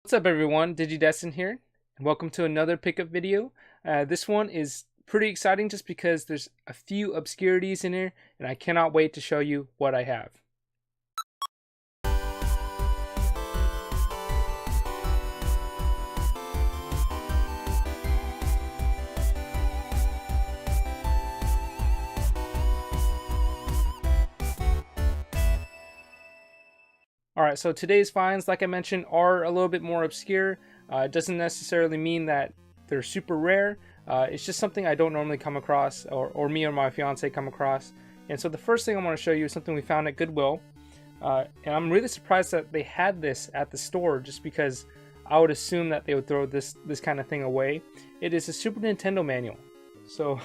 What's up everyone, DigiDestin here, and welcome to another pickup video. This one is pretty exciting just because there's a few obscurities in here, and I cannot wait to show you what I have. Alright, so today's finds, like I mentioned, are a little bit more obscure. It doesn't necessarily mean that they're super rare. It's just something I don't normally come across, or me or my fiance come across. And so the first thing I want to show you is something we found at Goodwill. And I'm really surprised that they had this at the store, just because I would assume that they would throw this kind of thing away. It is a Super Nintendo manual. So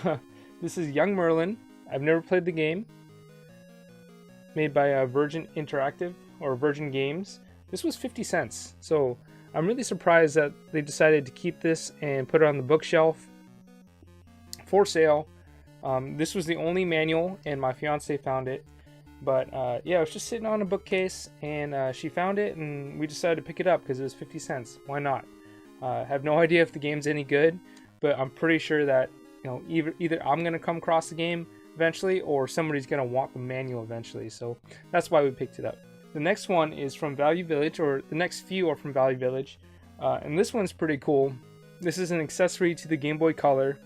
this is Young Merlin. I've never played the game. Made by Virgin Interactive, or Virgin Games. This was 50 cents, so I'm really surprised that they decided to keep this and put it on the bookshelf for sale. This was the only manual, and my fiance found it, but yeah, it was just sitting on a bookcase, and she found it, and we decided to pick it up because it was 50 cents. Why not? I have no idea if the game's any good, but I'm pretty sure that, you know, either I'm gonna come across the game eventually, or somebody's gonna want the manual eventually, so that's why we picked it up. The next one is from Value Village, or the next few are from Value Village, and this one's pretty cool. This is an accessory to the Game Boy Color,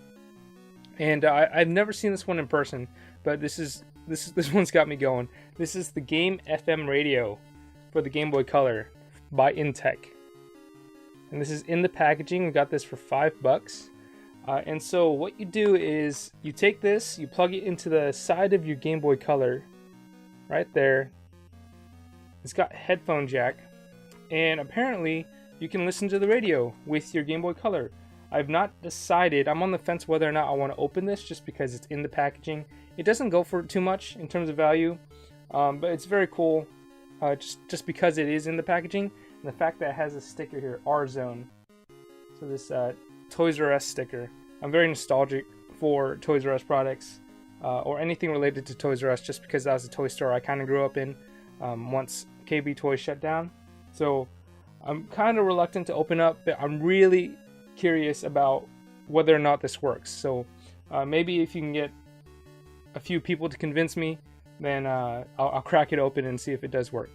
and I've never seen this one in person, but this one's got me going. This is the Game FM radio for the Game Boy Color by Intech, and this is in the packaging. We got this for $5. And so what you do is you take this, you plug it into the side of your Game Boy Color, right there. It's got headphone jack, and apparently you can listen to the radio with your Game Boy Color. I've not decided. I'm on the fence whether or not I want to open this, just because it's in the packaging. It doesn't go for too much in terms of value, but it's very cool, just because it is in the packaging, and the fact that it has a sticker here, R-Zone. So this Toys R Us sticker. I'm very nostalgic for Toys R Us products, or anything related to Toys R Us, just because that was a toy store I kind of grew up in once KB Toys shut down. So I'm kind of reluctant to open up, but I'm really curious about whether or not this works. So maybe if you can get a few people to convince me, then I'll crack it open and see if it does work.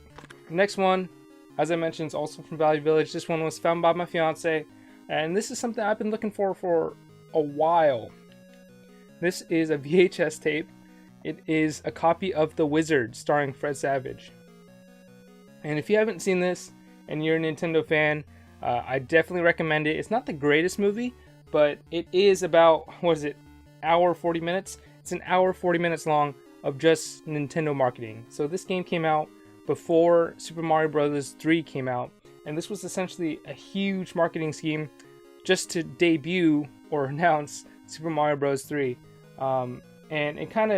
The next one, as I mentioned, is also from Value Village. This one was found by my fiance, and this is something I've been looking for a while. This is a VHS tape. It is a copy of The Wizard starring Fred Savage. And if you haven't seen this and you're a Nintendo fan, I definitely recommend it. It's not the greatest movie, but it is about, what is it, hour 40 minutes? It's an hour 40 minutes long of just Nintendo marketing. So this game came out before Super Mario Bros. 3 came out, and this was essentially a huge marketing scheme just to debut or announce Super Mario Bros. 3. And it kind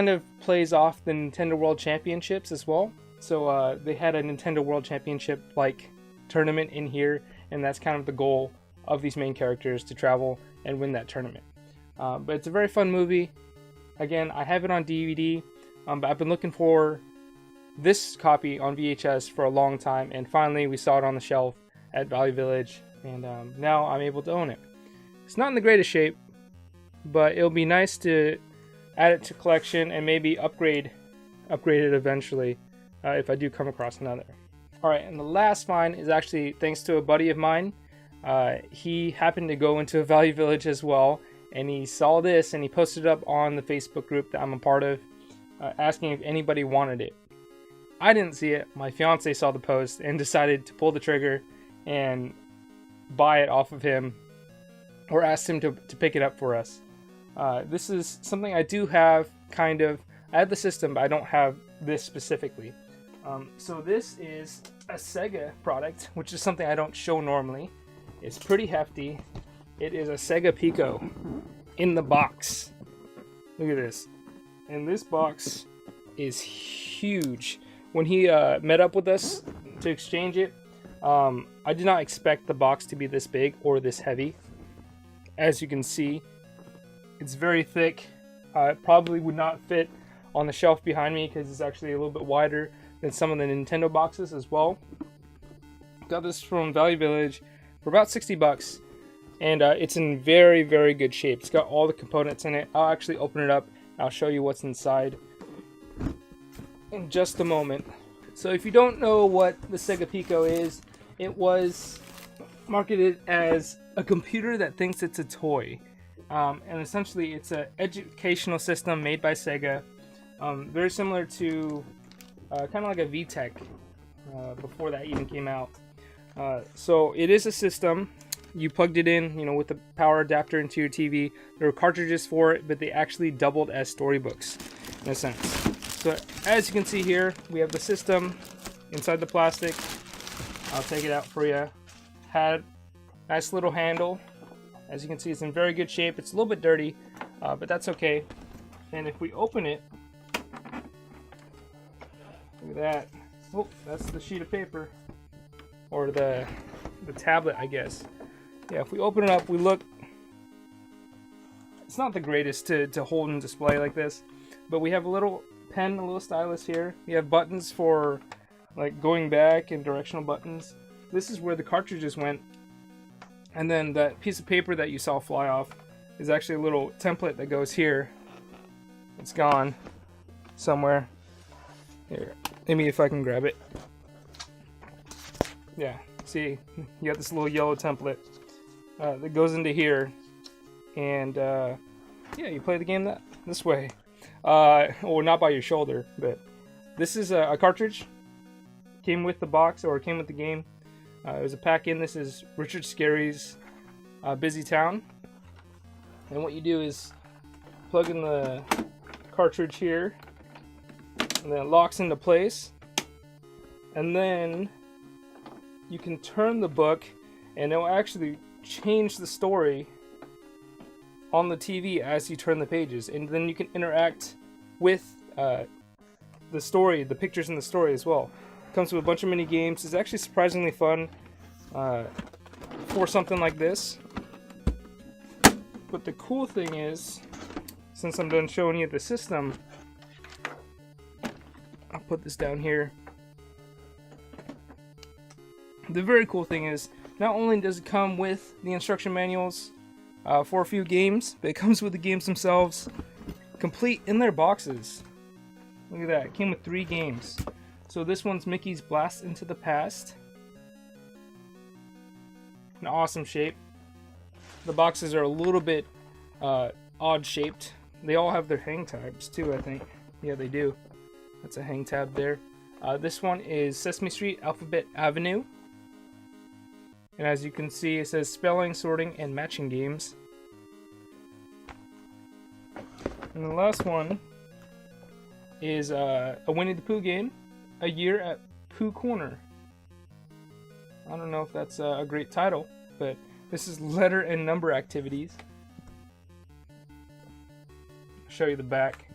of plays off the Nintendo World Championships as well. So they had a Nintendo World Championship like tournament in here, and that's kind of the goal of these main characters, to travel and win that tournament. But it's a very fun movie. Again, I have it on DVD, but I've been looking for this copy on VHS for a long time, and finally we saw it on the shelf at Value Village, and now I'm able to own it. It's not in the greatest shape, but it'll be nice to add it to collection and maybe upgrade it eventually if I do come across another. Alright, and the last find is actually thanks to a buddy of mine. He happened to go into a Value Village as well, and he saw this and he posted it up on the Facebook group that I'm a part of, asking if anybody wanted it. I didn't see it. My fiance saw the post and decided to pull the trigger and buy it off of him, or asked him to pick it up for us. This is something I do have, kind of. I have the system, but I don't have this specifically. So this is a Sega product, which is something I don't show normally. It's pretty hefty. It is a Sega Pico in the box. Look at this. And this box is huge. When he met up with us to exchange it, I did not expect the box to be this big or this heavy. As you can see, it's very thick. It probably would not fit on the shelf behind me because it's actually a little bit wider than some of the Nintendo boxes as well. Got this from Value Village for about 60 bucks. And it's in very, very good shape. It's got all the components in it. I'll actually open it up. I'll show you what's inside in just a moment. So if you don't know what the Sega Pico is, it was marketed as a computer that thinks it's a toy. And essentially it's an educational system made by Sega. Very similar to kind of like a VTech before that even came out. So it is a system. You plugged it in, you know, with the power adapter into your TV. There were cartridges for it, but they actually doubled as storybooks in a sense. So as you can see here, we have the system inside the plastic. I'll take it out for you. Had a nice little handle. As you can see, it's in very good shape. It's a little bit dirty, but that's okay. And if we open it, look at that. Oh, that's the sheet of paper, or the tablet, I guess. Yeah, if we open it up, we look. It's not the greatest to hold and display like this, but we have a little pen, a little stylus here. We have buttons for like going back and directional buttons. This is where the cartridges went, and then that piece of paper that you saw fly off is actually a little template that goes here. It's gone somewhere. Here, maybe if I can grab it. Yeah, see, you got this little yellow template that goes into here, and yeah, you play the game this way. Well, not by your shoulder, but this is a cartridge. Came with the box, or came with the game. It was a pack-in. This is Richard Scarry's Busy Town. And what you do is plug in the cartridge here, and then it locks into place. And then you can turn the book, and it will actually change the story on the TV as you turn the pages. And then you can interact with the story, the pictures in the story as well. It comes with a bunch of mini games. It's actually surprisingly fun for something like this. But the cool thing is, since I'm done showing you the system, I'll put this down here. The very cool thing is, not only does it come with the instruction manuals for a few games, but it comes with the games themselves complete in their boxes. Look at that, it came with 3 games. So this one's Mickey's Blast into the Past. An awesome shape. The boxes are a little bit odd shaped. They all have their hang tabs too, I think. Yeah, they do. That's a hang tab there. This one is Sesame Street Alphabet Avenue. And as you can see, it says spelling, sorting, and matching games. And the last one is a Winnie the Pooh game, A Year at Pooh Corner. I don't know if that's a great title, but this is letter and number activities. I'll show you the back,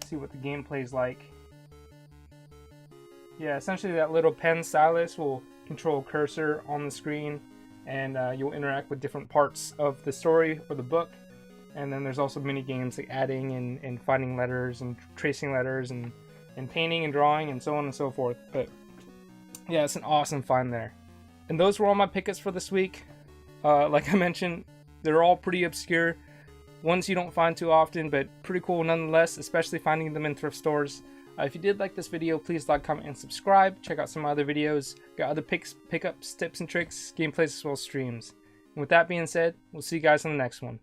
see what the gameplay is like. Yeah, essentially that little pen stylus will control cursor on the screen, and you'll interact with different parts of the story or the book. And then there's also mini games like adding and finding letters and tracing letters and painting and drawing and so on and so forth. But yeah, it's an awesome find there. And those were all my pickups for this week. Like I mentioned, they're all pretty obscure, ones you don't find too often, but pretty cool nonetheless, especially finding them in thrift stores. If you did like this video, please like, comment, and subscribe. Check out some other videos. Got other pickups, tips and tricks, gameplays, as well as streams. And with that being said, we'll see you guys on the next one.